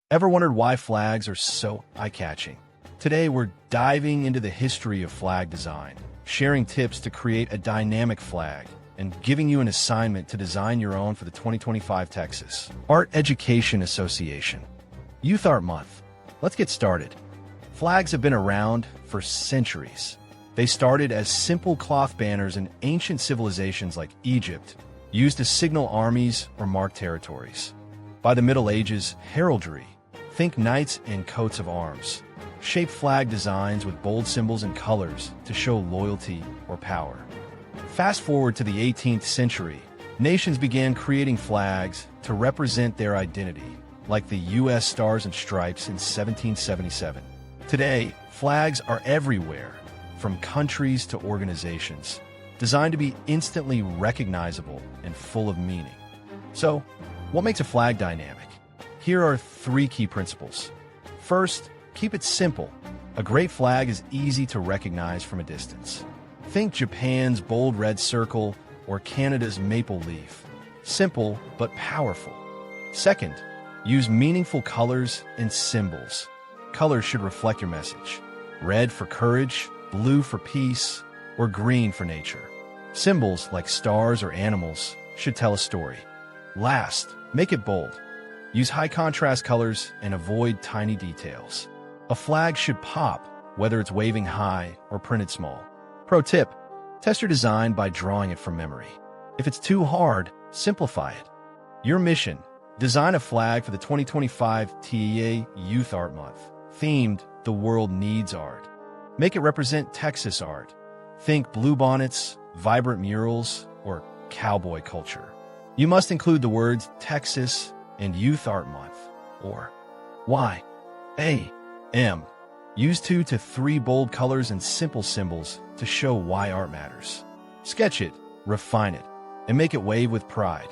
Ever wondered why flags are so eye-catching? Today, we're diving into the history of flag design, sharing tips to create a dynamic flag, and giving you an assignment to design your own for the 2025 Texas Art Education Association Youth Art Month. Let's get started. Flags have been around for centuries. They started as simple cloth banners in ancient civilizations like Egypt, used to signal armies or mark territories. By the Middle Ages, heraldry, think knights and coats of arms, shaped flag designs with bold symbols and colors to show loyalty or power. Fast forward to the 18th century, nations began creating flags to represent their identity, like the U.S. Stars and Stripes in 1777. Today, flags are everywhere, from countries to organizations, designed to be instantly recognizable and full of meaning. So, what makes a flag dynamic? Here are 3 key principles. First, keep it simple. A great flag is easy to recognize from a distance. Think Japan's bold red circle or Canada's maple leaf. Simple but powerful. Second, use meaningful colors and symbols. Colors should reflect your message. Red for courage, blue for peace, or green for nature. Symbols like stars or animals should tell a story. Last, make it bold. Use high contrast colors and avoid tiny details. A flag should pop, whether it's waving high or printed small. Pro tip, test your design by drawing it from memory. If it's too hard, simplify it. Your mission, design a flag for the 2025 TAEA Youth Art Month, themed The World Needs Art. Make it represent Texas art. Think bluebonnets, vibrant murals, or cowboy culture. You must include the words Texas and Youth Art Month, or YAM. Use 2 to 3 bold colors and simple symbols to show why art matters. Sketch it, refine it, and make it wave with pride.